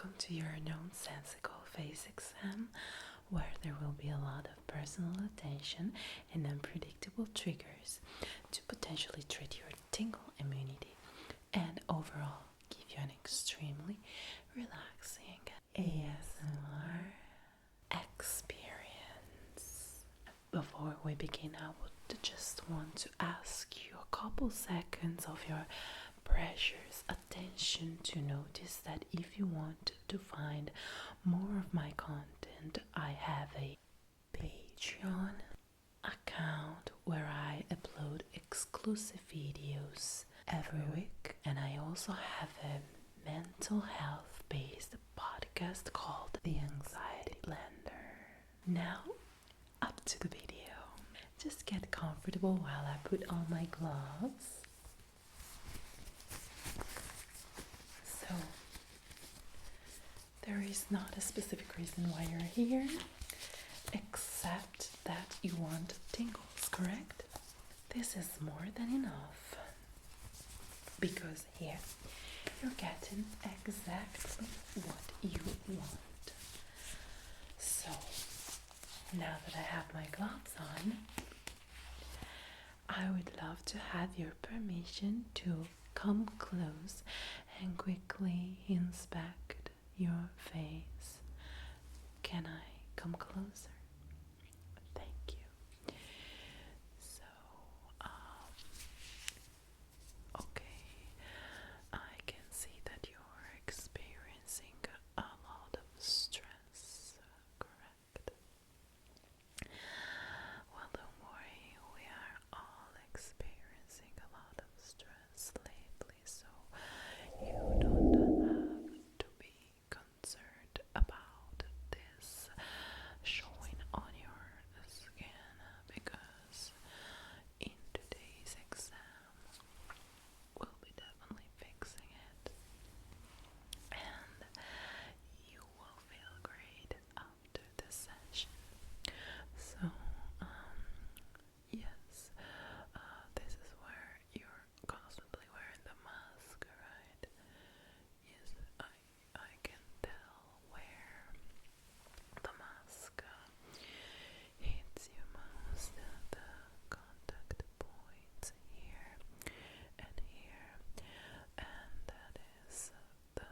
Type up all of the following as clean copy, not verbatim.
welcome to your Nonsensical face exam, where there will be a lot of personal attention and unpredictable triggers to potentially treat your tingle immunity and overall give you an extremely relaxing ASNR experience. Before we begin, I would just want to ask you a couple seconds of your precious attention to notice that if you want to find more of my content, I have a Patreon account where I upload exclusive videos every week, and I also have a mental health based podcast called The Anxiety Blender. Now, up to the video. Just get comfortable while I put on my gloves. So, there is not a specific reason why you're here, except that you want tingles, correct? This is more than enough, because here you're getting exactly what you want. So, now that I have my gloves on, I would love to have your permission to come close and quickly inspect your face. Can I come closer? Thank you. So, okay, I can see that you're experiencing a lot of stress, correct? Well, don't worry, we are all experiencing a lot of stress lately, so you don't have to be concerned about this showing on your skin, because in today's exam we'll be definitely fixing it, and you will feel great after this session. So, yes, this is where you're constantly wearing the mask, right? Yes, I can tell where the mask hits you most, the contact points here and here, and that is the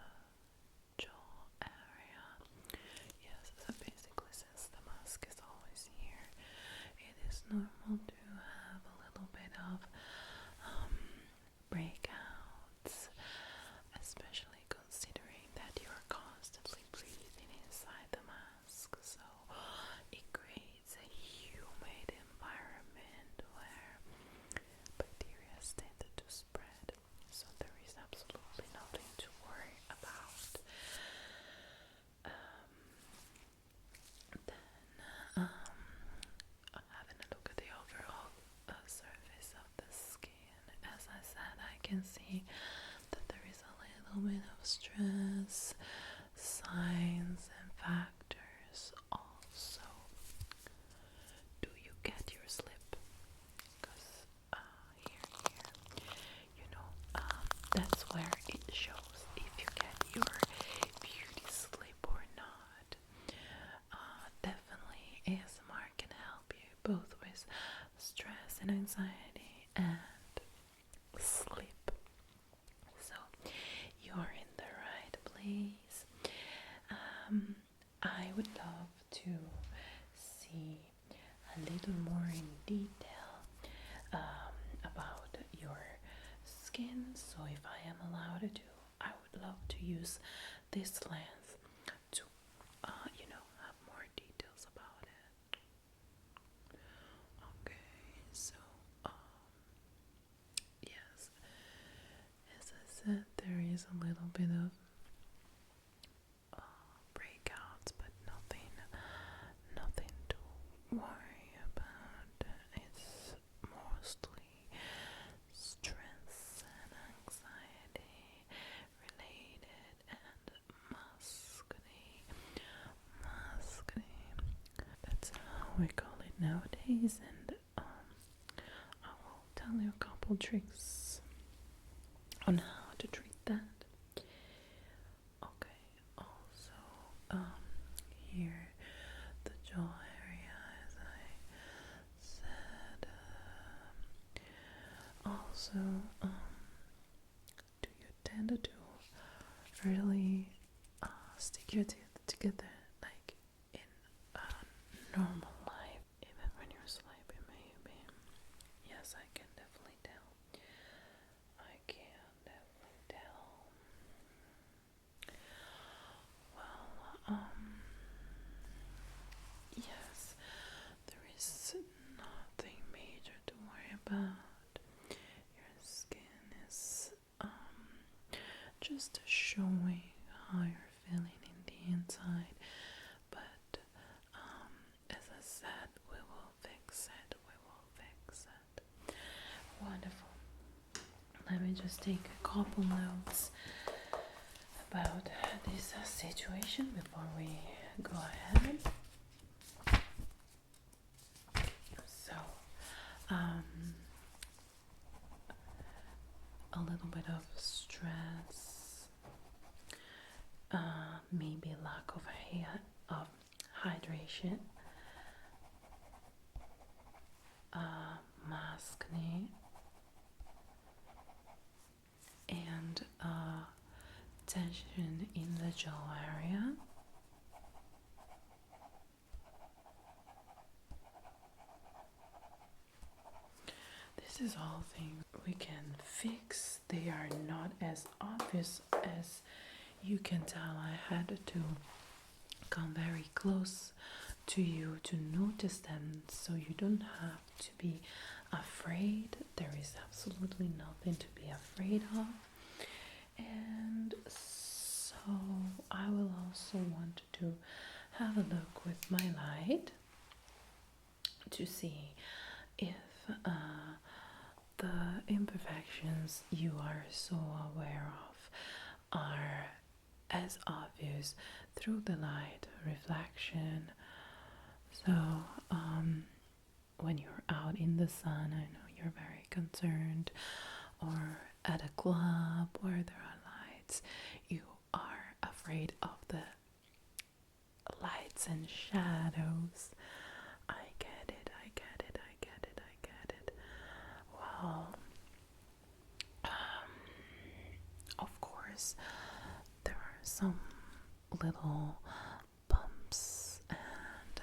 jaw area. Yes, so basically, since the mask is always here, it is normal to have a little bit of breakouts, especially considering that you're constantly breathing inside the mask. So it creates a humid environment where bacteria tend to spread. So there is absolutely nothing to worry about. Then having a look at the overall surface of the skin, as I said, I can see that there is a little bit of stress, signs and factors also. Do you get your slip? Because here, you know, that's where it shows if you get your beauty slip or not. Definitely ASMR can help you both with stress and anxiety and sleep. So you're in the right place. I would love to see a little more in detail about your skin. So if I am allowed to, I would love to use this lens to have more details about it. Okay, so yes, as I said, there is a little bit of breakouts, but nothing to worry about. It's mostly stress and anxiety related and musky. That's how we call it nowadays, and I will tell you a couple tricks on how to treat that. Okay, tend to really stick your teeth together like in normal life, even when you're sleeping, maybe. Yes, I can definitely tell. I can definitely tell. Well, yes, there is nothing major to worry about. Your skin is just showing how you're feeling in the inside, but as I said, we will fix it. We will fix it. Wonderful. Let me just take a couple notes about this situation before we go ahead. So, a little bit of stress, maybe lack of hydration, maskne, and tension in the jaw area. This is all things we can fix. They are not as obvious as you can tell. I had to come very close to you to notice them, so you don't have to be afraid. There is absolutely nothing to be afraid of. And so I will also want to have a look with my light to see if the imperfections you are so aware of are as obvious through the light reflection. So when you're out in the sun, I know you're very concerned, or at a club where there are lights, you are afraid of the lights and shadows. I get it, I get it, I get it, I get it. Well, of course, there are some little bumps and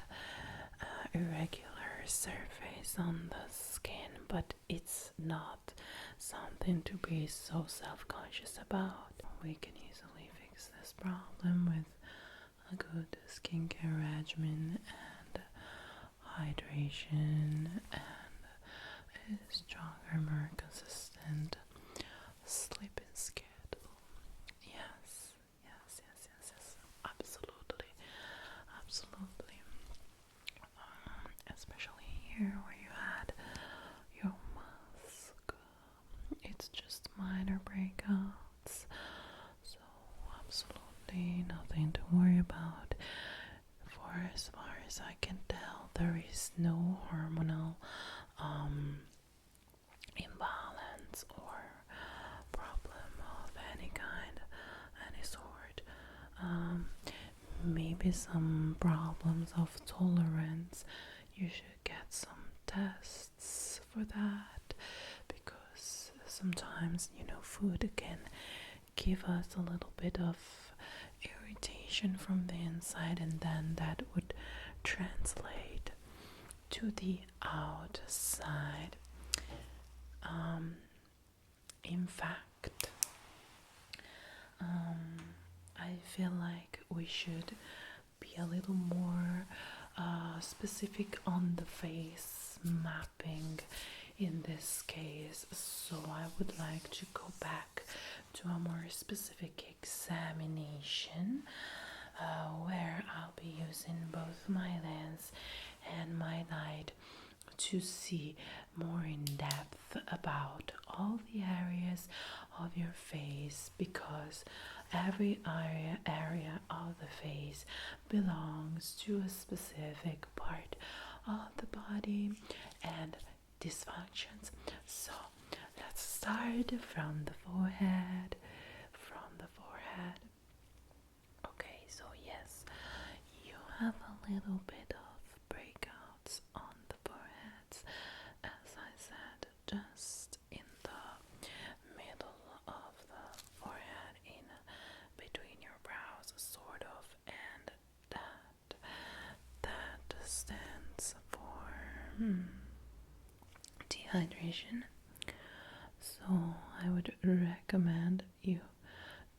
irregular surface on the skin, but it's not something to be so self-conscious about. We can easily fix this problem with a good skincare regimen and hydration and a stronger, more consistent sleeping schedule. Yes, yes, yes, yes, yes, absolutely, absolutely. Especially here where you had your mask, it's just minor breakouts, so absolutely nothing to worry about. For as far as I can tell, there is no hormonal imbalance or problem of any kind, any sort. Maybe some problems of tolerance. You should get some tests for that, because sometimes, food can give us a little bit of irritation from the inside, and then that would translate to the outside. In fact, I feel like we should be a little more specific on the face mapping in this case. So I would like to go back to a more specific examination where I'll be using both my lens and my light to see more in depth about all the areas of your face, because every area of the face belongs to a specific part of the body and dysfunctions. So let's start from the forehead. Okay, so yes, you have a little bit of breakouts on the foreheads, as I said, just in the middle of the forehead. dehydration. So I would recommend you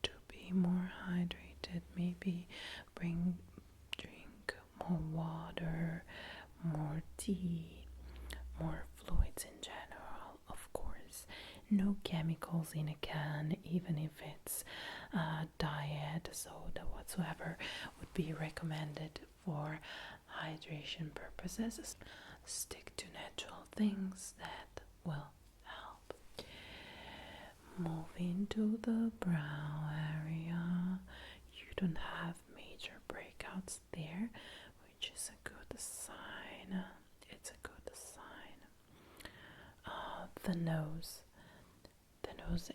to be more hydrated. Maybe drink more water, more tea, more fluids in general. Of course, no chemicals in a can, even if it's diet soda whatsoever, would be recommended for hydration purposes. Stick to natural things that will help. Moving to the brow area, you don't have major breakouts there, which is a good sign. It's a good sign. The nose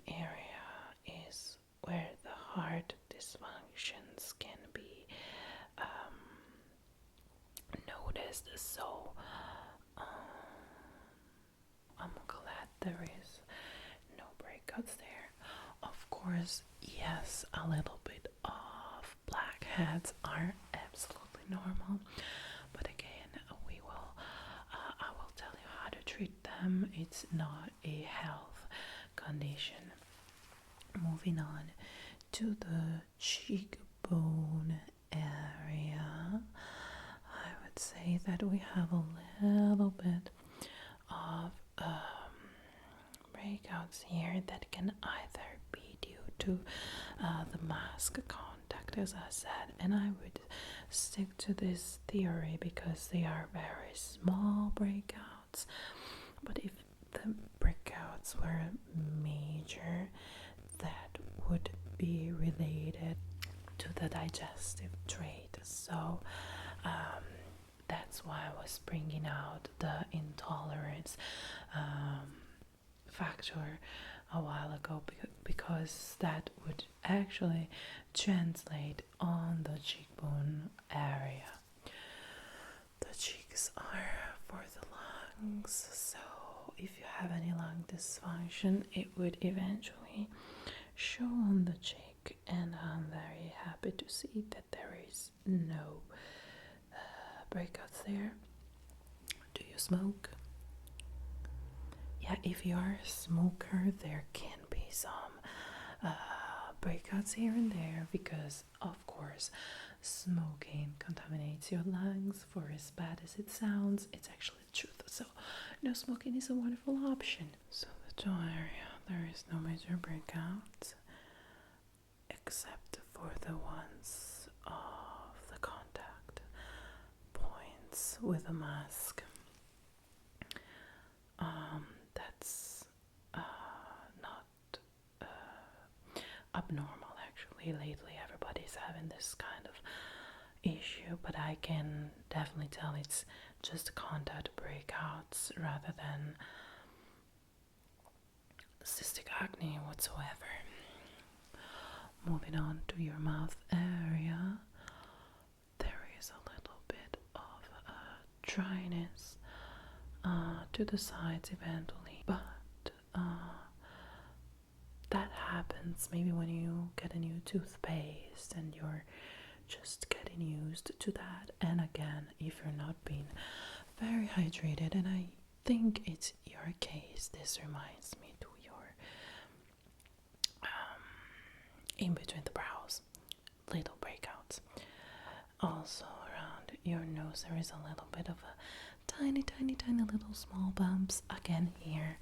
area is where the heart dysfunctions can be noticed. So I'm glad there is no breakouts there. Of course, yes, a little bit of blackheads are absolutely normal, but again, I will tell you how to treat them. It's not a health condition. Moving on to the cheekbone area, I would say that we have a little bit of breakouts here that can either be due to the mask contact, as I said, and I would stick to this theory because they are very small breakouts. But if the breakouts were major, that would be related to the digestive trait. So that's why I was bringing out the intolerance factor a while ago, because that would actually translate on the cheekbone area. The cheeks are for the lungs, so if you have any lung dysfunction, it would eventually show on the cheek, and I'm very happy to see that there is no breakouts there. Do you smoke? Yeah, if you are a smoker, there can be some breakouts here and there, because of course smoking contaminates your lungs. For as bad as it sounds, it's actually the truth. So no smoking is a wonderful option. So the jaw area, there is no major breakouts except for the ones of the contact points with a mask. That's not abnormal, actually. Lately everybody's having this kind of issue, but I can definitely tell it's just contact breakouts rather than cystic acne whatsoever. Moving on to your mouth area, there is a little bit of dryness to the sides eventually, but that happens maybe when you get a new toothpaste and you're just getting used to that. And again, if you're not being very hydrated, and I think it's your case, this reminds me to your in between the brows, little breakouts. Also around your nose there is a little bit of a tiny little small bumps. Again, here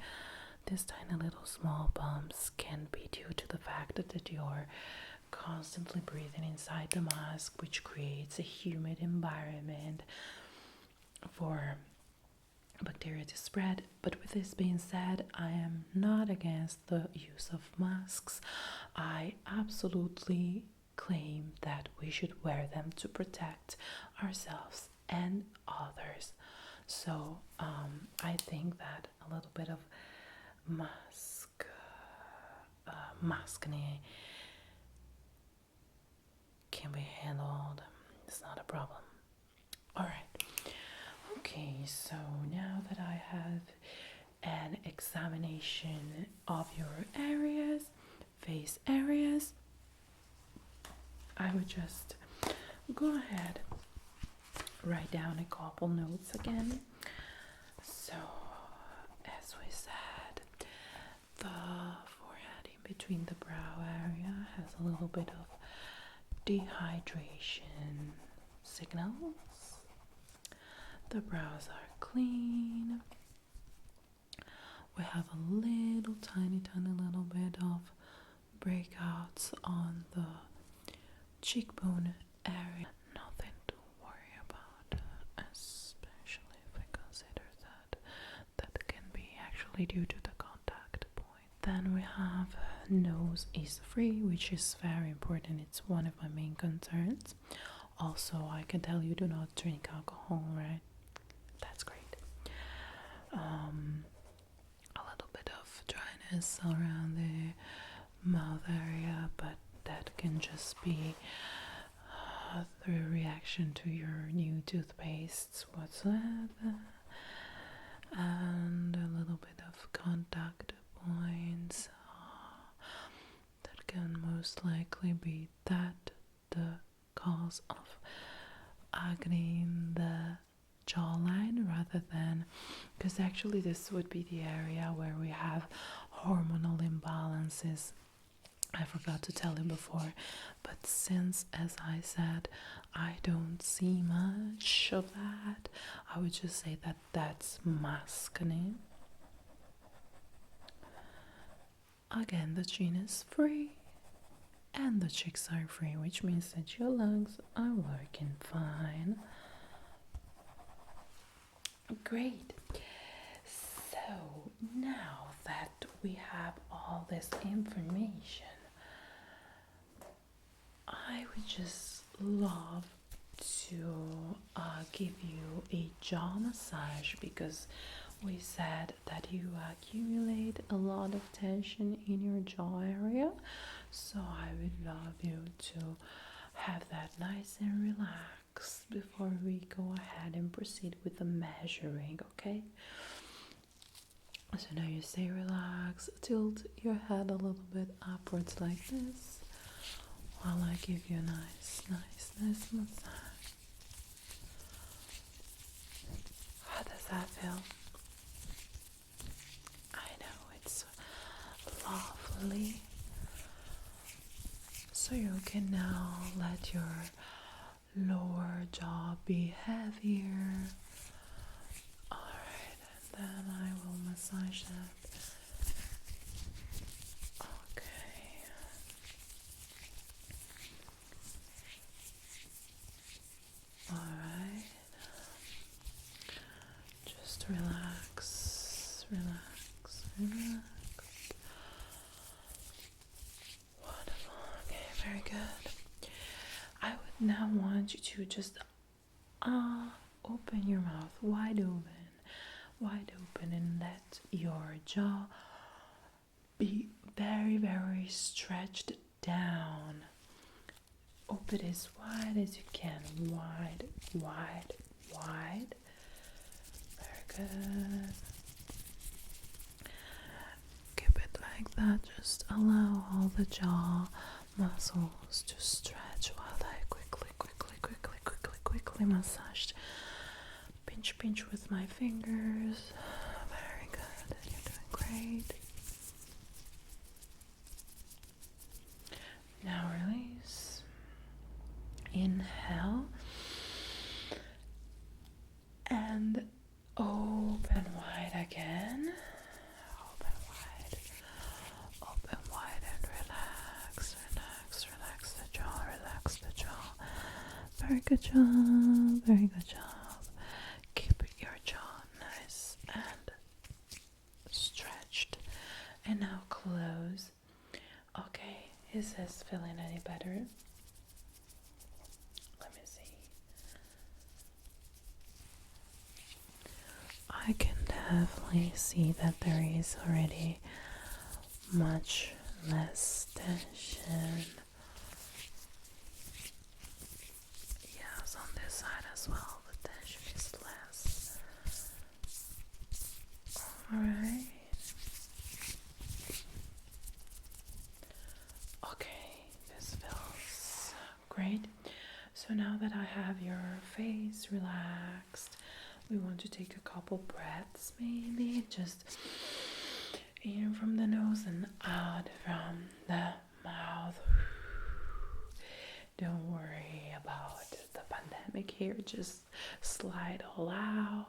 these tiny little small bumps can be due to the fact that you're constantly breathing inside the mask, which creates a humid environment for bacteria to spread. But with this being said, I am not against the use of masks. I absolutely claim that we should wear them to protect ourselves and others. So I think that a little bit of masking can be handled. It's not a problem. Alright. Okay, so now that I have an examination of your areas, face areas, I would just go ahead, write down a couple notes again. between the brow area has a little bit of dehydration signals. The brows are clean. We have a little tiny little bit of breakouts on the cheekbone area. Nothing to worry about, especially if we consider that can be actually due to the contact point. Then we have nose is free, which is very important. It's one of my main concerns. Also, I can tell you do not drink alcohol, right? That's great. A little bit of dryness around the mouth area, but that can just be the reaction to your new toothpastes whatsoever, and a little bit of contact points that can most likely be the cause of acne in the jawline, rather than, because actually this would be the area where we have hormonal imbalances. I forgot to tell you before, but since, as I said, I don't see much of that, I would just say that that's masculine. Again, the chin is free and the cheeks are free, which means that your lungs are working fine. Great. So now that we have all this information, I would just love to give you a jaw massage, because we said that you accumulate a lot of tension in your jaw area. So I would love you to have that nice and relaxed before we go ahead and proceed with the measuring, okay? So now you stay relaxed, tilt your head a little bit upwards like this, while I give you a nice massage. How does that feel? I know, it's lovely. So you can now let your lower jaw be heavier. Alright, and then I will massage that. Okay. Alright. Just relax. Wonderful. Okay, very good. I would now want you to just open your mouth wide open, and let your jaw be very stretched down. Open as wide as you can. Wide. Very good. Keep it like that. Just allow all the jaw muscles to stretch while I quickly massage. Pinch with my fingers. Very good. You're doing great. Now release. Inhale. And open wide again. Open wide and relax the jaw, relax the jaw. Very good job. Keep your jaw nice and stretched. And now close. Okay, is this feeling any better? Let me see. I can definitely see that there is already much less tension. Yes, on this side as well, the tension is less. Alright. Okay, this feels great. So now that I have your face relaxed, we want to take a couple breaths, maybe just In from the nose and out from the mouth. Don't worry about the pandemic here, just slide all out.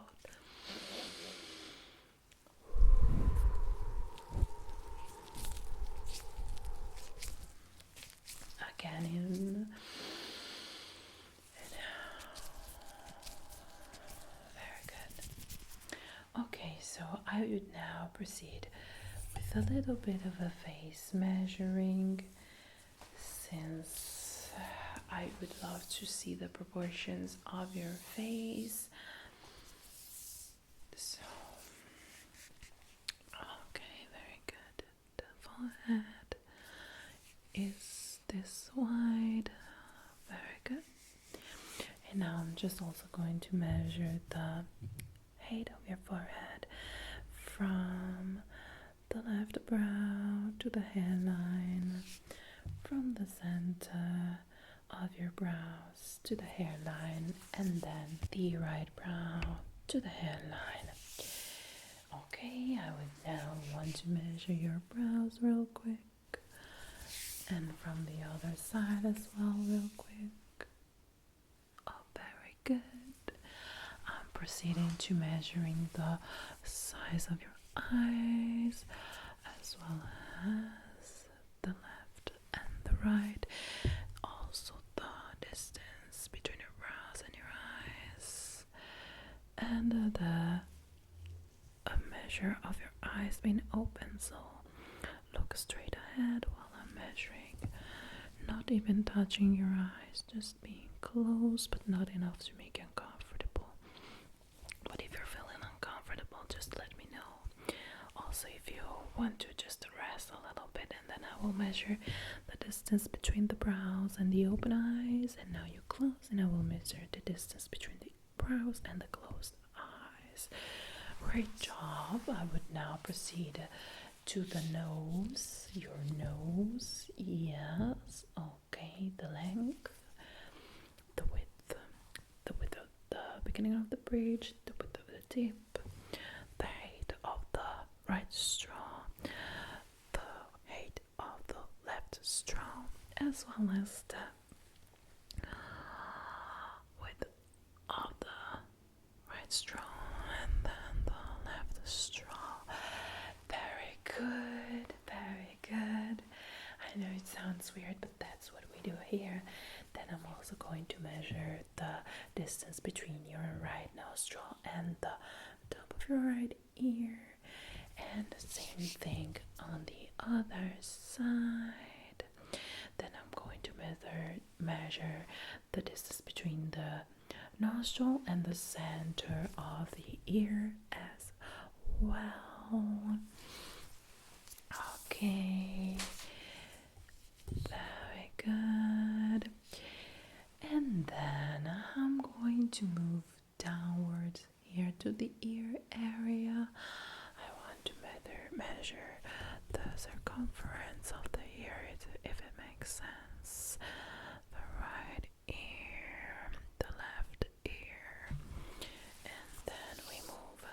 Again in and out. Very good. Okay, so I would now proceed with a little bit of a face measuring, since I would love to see the proportions of your face. So, okay, very good. The forehead is this wide. Very good. And now I'm just also going to measure the height of your forehead from the left brow to the hairline, from the center of your brows to the hairline, and then the right brow to the hairline. Okay, I would now want to measure your brows real quick, and from the other side as well real quick. Oh, very good. I'm proceeding to measuring the size of your eyes as well as the left and the right, also the distance between your brows and your eyes, and the measure of your eyes being open. So look straight ahead while I'm measuring, not even touching your eyes, just being close but not enough to make you uncomfortable. But if you're feeling uncomfortable, just let me know. Also, if you want to just rest a little bit, and then I will measure the distance between the brows and the open eyes, and now you close, and I will measure the distance between the brows and the closed eyes. Great job. I would now proceed to the nose. Your nose, yes. Okay, the length, the width of the beginning of the bridge, the width of the tip, the height of the right straw, the height of the left straw, as well as the width of the right straw and then the left straw. Very good, very good. I know it sounds weird, but that's what we do here. Then I'm also going to measure the distance between your right nostril and the top of your right ear, and the same thing on the other side. Then I'm going to measure the distance between the nostril and the center of the ear as well. Okay, very good. And then I'm going to move downwards here to the ear area. I want to measure the circumference of the ear, if it makes sense. The right ear, the left ear, and then we move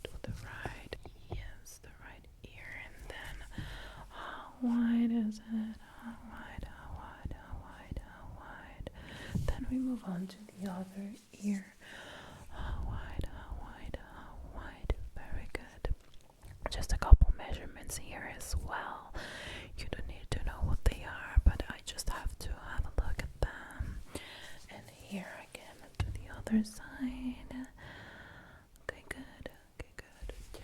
to the right. Yes, the right ear, and then how wide is it? How wide? How wide? How wide? How wide? Then we move on to the other ear. How wide? How wide? How wide? Very good. Just a couple measurements here as well. You don't need to know what they are, but I just have to have a look at them. And here again to the other side. Okay, good. Okay, good.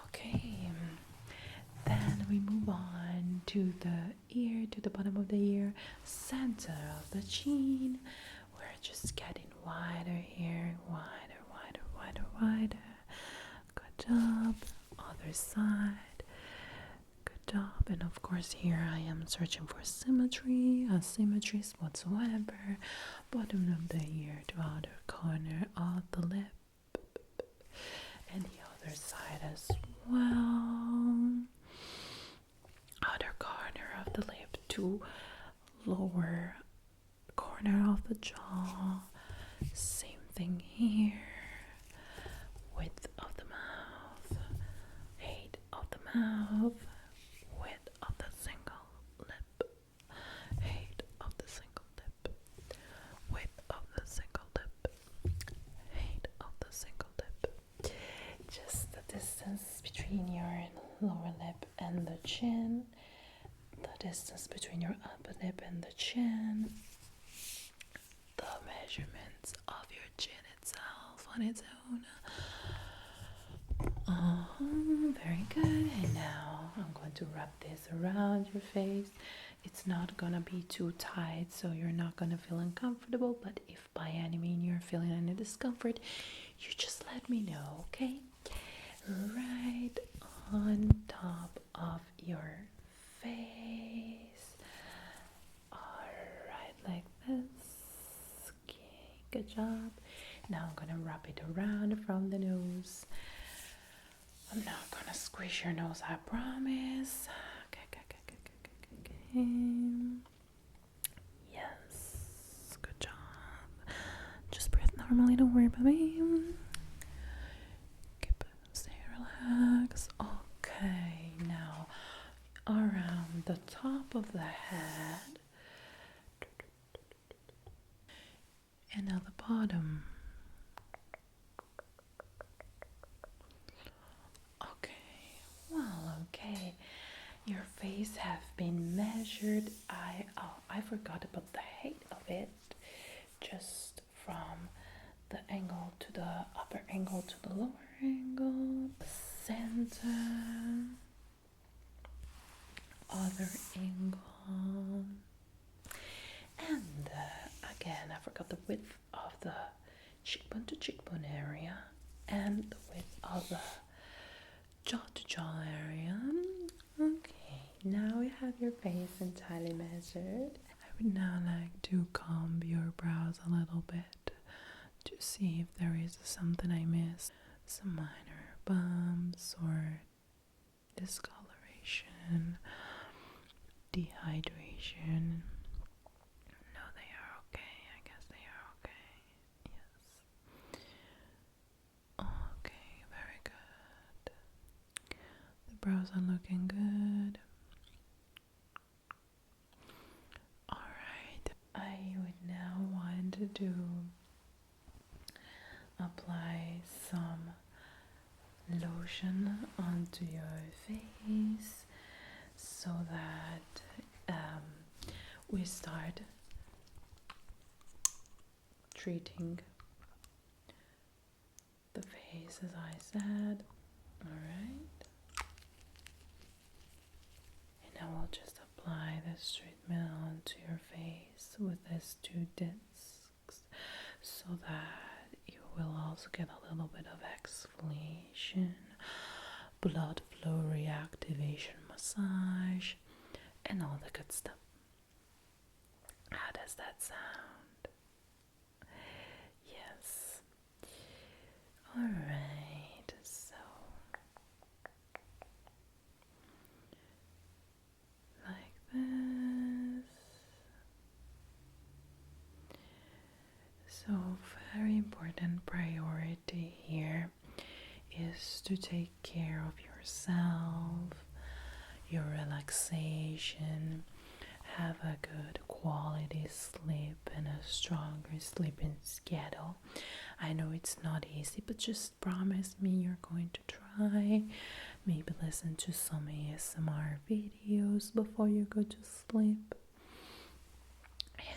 Okay. Then we move on to the ear, to the bottom of the ear, center of the chin. We're just getting wider here, wider, wider, wider, wider. Good job. Other side. Good job. And of course here I am searching for symmetry, asymmetries whatsoever. Bottom of the ear to outer corner of the lip. And the other side as well. Outer corner of the lip to lower corner of the jaw. Same thing here. Width of the mouth, height of the mouth, width of the single lip, height of the single lip, width of the single lip, height of the single lip. Just the distance between your lower lip and the chin, the distance between your upper lip and the chin, the measurements of your chin itself on its own. Very good. And now I'm going to wrap this around your face. It's not gonna be too tight, so you're not gonna feel uncomfortable, but if by any means you're feeling any discomfort, you just let me know, okay? Right on top of your face. Alright, like this. Okay, good job. Now I'm gonna wrap it around from the nose. I'm not gonna squish your nose, I promise. Okay. Yes, good job. Just breathe normally, don't worry about me. Stay relaxed. Okay, now around the top of the head and at the bottom. Okay, your face have been measured. I forgot about the height of it. Just from the angle to the upper angle to the lower angle, the center, other angle, and again I forgot the width of the cheekbone to cheekbone area and the width of the jaw to jaw area. Okay, now we have your face entirely measured. I would now like to comb your brows a little bit to see if there is something I missed, some minor bumps or discoloration, dehydration. No, they are okay. I guess they are okay. Yes. Okay, very good. The brows are looking good. Alright, I would now want to apply some lotion onto your face so that we start treating the face as I said. Alright, and I will just apply this treatment onto your face with these two discs so that you will also get a little bit of exfoliation, blood flow reactivation massage, and all the good stuff. How does that sound? Yes. Alright, so like this. So very important priority here is to take care of yourself, your relaxation, have a good quality sleep and a stronger sleeping schedule. I know it's not easy, but just promise me you're going to try. Maybe listen to some ASMR videos before you go to sleep.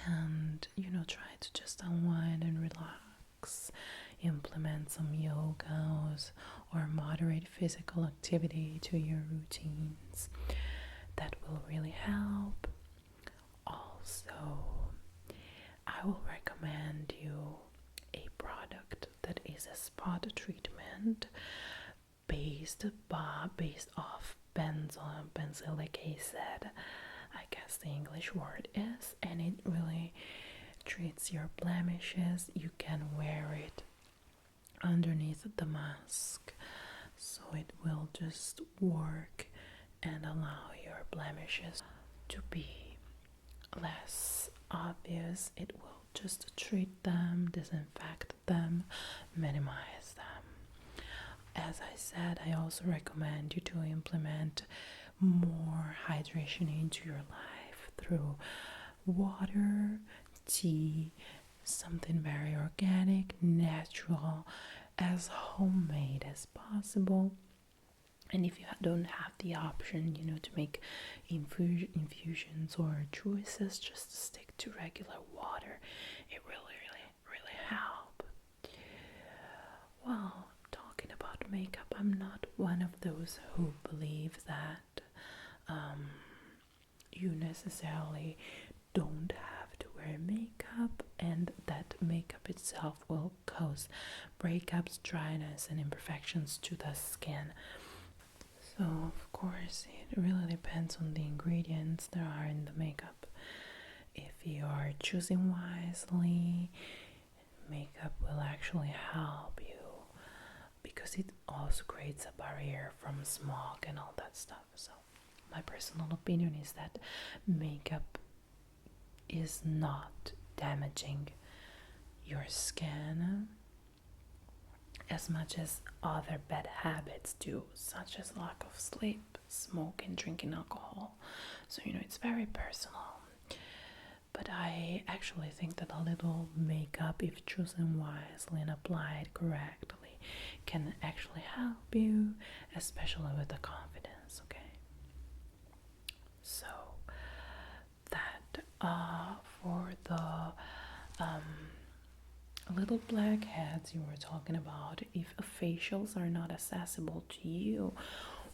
And, try to just unwind and relax. Implement some yogas or moderate physical activity to your routines. That will really help. Also, I will recommend you a product that is a spot treatment based off benzoic acid. I guess the English word is, and it really treats your blemishes. You can wear it underneath the mask, so it will just work and allow your blemishes to be less obvious. It will just treat them, disinfect them, minimize them. as I said, I also recommend you to implement more hydration into your life through water, tea, something very organic, natural, as homemade as possible. And if you don't have the option, to make infusions or juices, just stick to regular water. It really, really, really helps. Well, talking about makeup, I'm not one of those who believe that you necessarily don't have to wear makeup and that makeup itself will cause breakups, dryness, and imperfections to the skin. So, of course, it really depends on the ingredients there are in the makeup. If you are choosing wisely, makeup will actually help you because it also creates a barrier from smog and all that stuff. So, my personal opinion is that makeup is not damaging your skin as much as other bad habits do, such as lack of sleep, smoking, drinking alcohol. So, it's very personal. But I actually think that a little makeup, if chosen wisely and applied correctly, can actually help you, especially with the confidence, okay? So, that for the little blackheads you were talking about, if facials are not accessible to you,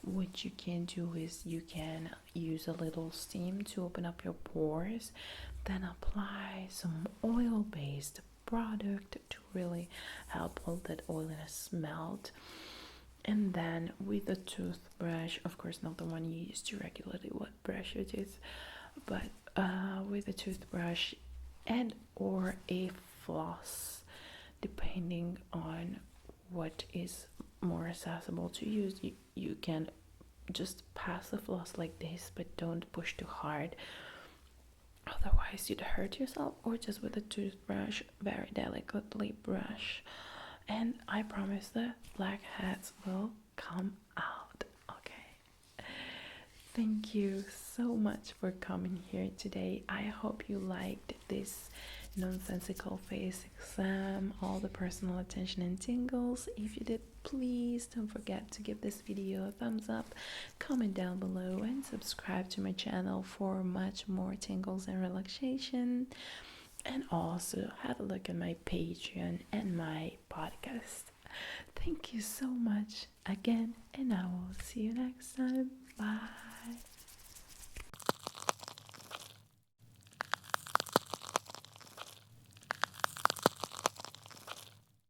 what you can do is you can use a little steam to open up your pores, then apply some oil-based product to really help all that oiliness melt. And then with a toothbrush, of course not the one you use to regularly brush your teeth, but with a toothbrush and or a floss, depending on what is more accessible to use. You can just pass the floss like this, but don't push too hard, otherwise you'd hurt yourself. Or just with a toothbrush, very delicately brush, and I promise the blackheads will come out. Okay, thank you so much for coming here today. I hope you liked this nonsensical face exam, all the personal attention and tingles. If you did, please don't forget to give this video a thumbs up, comment down below, and subscribe to my channel for much more tingles and relaxation. And also have a look at my Patreon and my podcast. Thank you so much again, and I will see you next time. Bye.